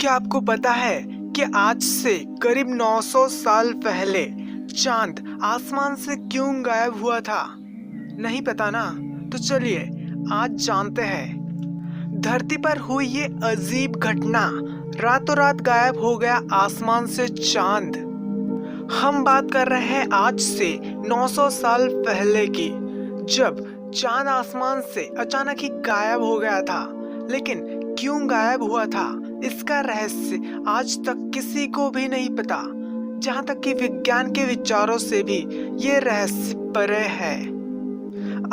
क्या आपको पता है कि आज से करीब 900 साल पहले चांद आसमान से क्यों गायब हुआ था? नहीं पता ना? तो चलिए आज जानते हैं। धरती पर हुई ये अजीब घटना, रातों रात गायब हो गया आसमान से चांद। हम बात कर रहे हैं आज से 900 साल पहले की, जब चांद आसमान से अचानक ही गायब हो गया था। लेकिन क्यों गायब हुआ था, इसका रहस्य आज तक किसी को भी नहीं पता। जहाँ तक कि विज्ञान के विचारों से भी ये रहस्य परे है।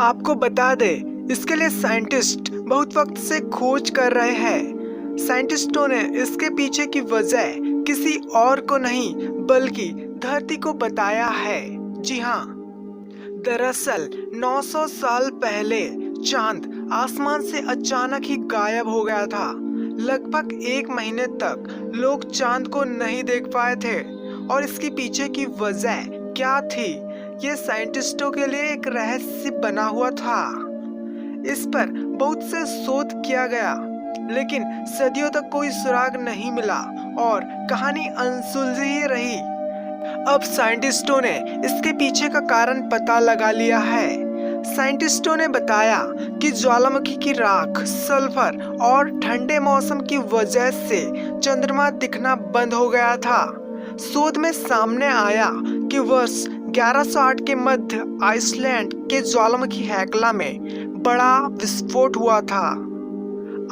आपको बता दे, इसके लिए साइंटिस्ट बहुत वक्त से खोज कर रहे हैं। साइंटिस्टों ने इसके पीछे की वजह किसी और को नहीं बल्कि धरती को बताया है। जी हाँ, दरअसल 900 साल पहले चांद आसमान से अचानक ही गायब हो गया था। लगभग 1 महीने तक लोग चांद को नहीं देख पाए थे और इसके पीछे की वजह क्या थी, ये साइंटिस्टों के लिए एक रहस्य बना हुआ था। इस पर बहुत से शोध किया गया, लेकिन सदियों तक कोई सुराग नहीं मिला और कहानी अनसुलझी ही रही। अब साइंटिस्टों ने इसके पीछे का कारण पता लगा लिया है। साइंटिस्टों ने बताया कि ज्वालामुखी की राख, सल्फर और ठंडे मौसम की वजह से चंद्रमा दिखना बंद हो गया था। शोध में सामने आया कि वर्ष 1108 के मध्य आइसलैंड के ज्वालामुखी हेकला में बड़ा विस्फोट हुआ था।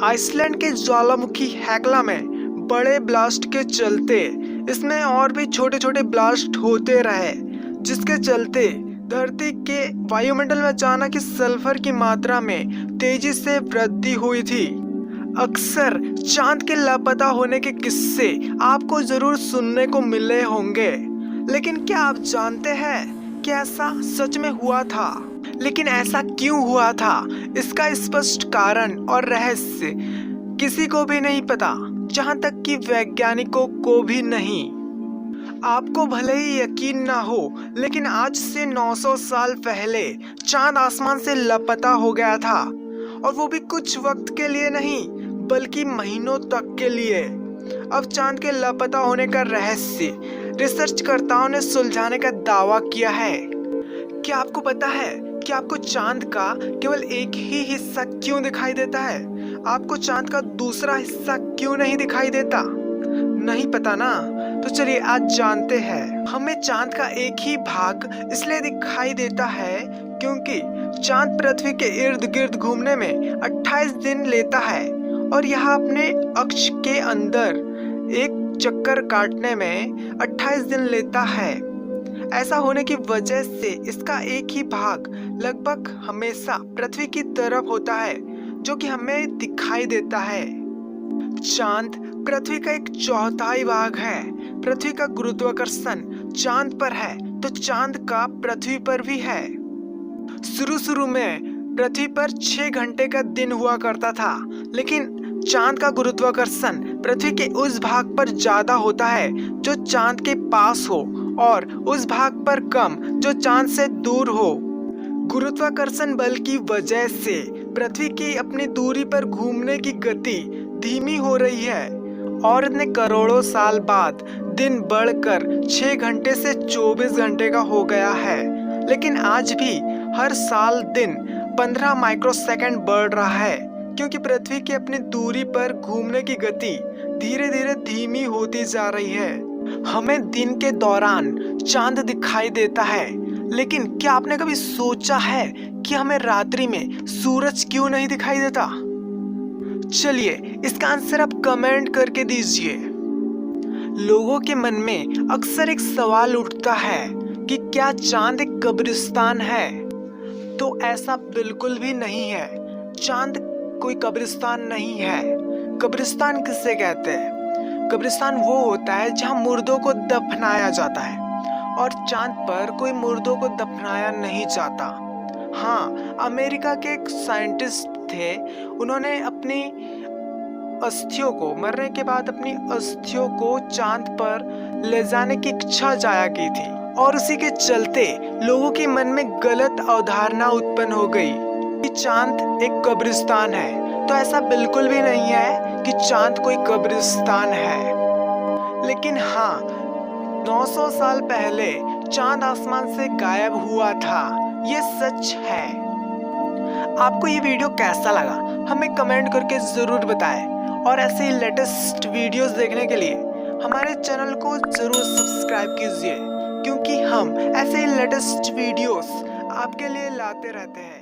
आइसलैंड के ज्वालामुखी हेकला में बड़े ब्लास्ट के चलते इसमें और भी छोटे छोटे ब्लास्ट होते रहे, जिसके चलते धरती के वायुमंडल में अचानक इस सल्फर की मात्रा में तेजी से वृद्धि हुई थी। अक्सर चांद के लापता होने के किस्से आपको जरूर सुनने को मिले होंगे, लेकिन क्या आप जानते हैं कि ऐसा सच में हुआ था? लेकिन ऐसा क्यों हुआ था, इसका स्पष्ट कारण और रहस्य किसी को भी नहीं पता, जहां तक कि वैज्ञानिकों को भी नहीं। आपको भले ही यकीन ना हो, लेकिन आज से 900 साल पहले चांद आसमान से लापता हो गया था, और वो भी कुछ वक्त के लिए नहीं बल्कि महीनों तक के लिए। अब चांद के लापता होने का रहस्य रिसर्चकर्ताओं ने सुलझाने का दावा किया है। क्या आपको पता है कि आपको चांद का केवल एक ही हिस्सा क्यों दिखाई देता है? आपको चांद का दूसरा हिस्सा क्यों नहीं दिखाई देता? नहीं पता ना? तो चलिए आज जानते हैं। हमें चांद का एक ही भाग इसलिए दिखाई देता है क्योंकि चांद पृथ्वी के इर्द गिर्द घूमने में 28 दिन लेता है और यह अपने अक्ष के अंदर एक चक्कर काटने में 28 दिन लेता है। ऐसा होने की वजह से इसका एक ही भाग लगभग हमेशा पृथ्वी की तरफ होता है, जो कि हमें दिखाई देता है। चांद पृथ्वी का 1/4 भाग है। पृथ्वी का गुरुत्वाकर्षण चांद पर है, तो चांद का पृथ्वी पर भी है। शुरू में पृथ्वी पर 6 घंटे का दिन हुआ करता था, लेकिन चांद का गुरुत्वाकर्षण पृथ्वी के उस भाग पर ज्यादा होता है जो चांद के पास हो, और उस भाग पर कम जो चांद से दूर हो। गुरुत्वाकर्षण बल की वजह से पृथ्वी की अपनी दूरी पर घूमने की गति धीमी हो रही है, और इतने करोड़ों साल बाद दिन बढ़कर 6 घंटे से 24 घंटे का हो गया है। लेकिन आज भी हर साल दिन 15 माइक्रोसेकंड बढ़ रहा है, क्योंकि पृथ्वी की अपनी दूरी पर घूमने की गति धीरे धीरे धीमी होती जा रही है। हमें दिन के दौरान चांद दिखाई देता है, लेकिन क्या आपने कभी सोचा है कि हमें रात्रि में सूरज क्यों नहीं दिखाई देता? चलिए इसका आंसर आप कमेंट करके दीजिए। लोगों के मन में अक्सर एक सवाल उठता है कि क्या चांद एक कब्रिस्तान है? तो ऐसा बिल्कुल भी नहीं है। चांद कोई कब्रिस्तान नहीं है। कब्रिस्तान किसे कहते हैं? कब्रिस्तान वो होता है जहां मुर्दों को दफनाया जाता है, और चांद पर कोई मुर्दों को दफनाया नहीं जाता। हाँ, अमेरिका के एक साइंटिस्ट थे, उन्होंने अपनी अस्थियों को, मरने के बाद अपनी अस्थियों को चांद पर ले जाने की इच्छा जाया की थी, और उसी के चलते लोगों के मन में गलत अवधारणा उत्पन्न हो गई कि चांद एक कब्रिस्तान है। तो ऐसा बिल्कुल भी नहीं है कि चांद कोई कब्रिस्तान है, लेकिन हाँ, 900 साल पहले चांद आसमान से गायब हुआ था, ये सच है। आपको ये वीडियो कैसा लगा हमें कमेंट करके ज़रूर बताएं, और ऐसे ही लेटेस्ट वीडियोस देखने के लिए हमारे चैनल को ज़रूर सब्सक्राइब कीजिए, क्योंकि हम ऐसे ही लेटेस्ट वीडियोस आपके लिए लाते रहते हैं।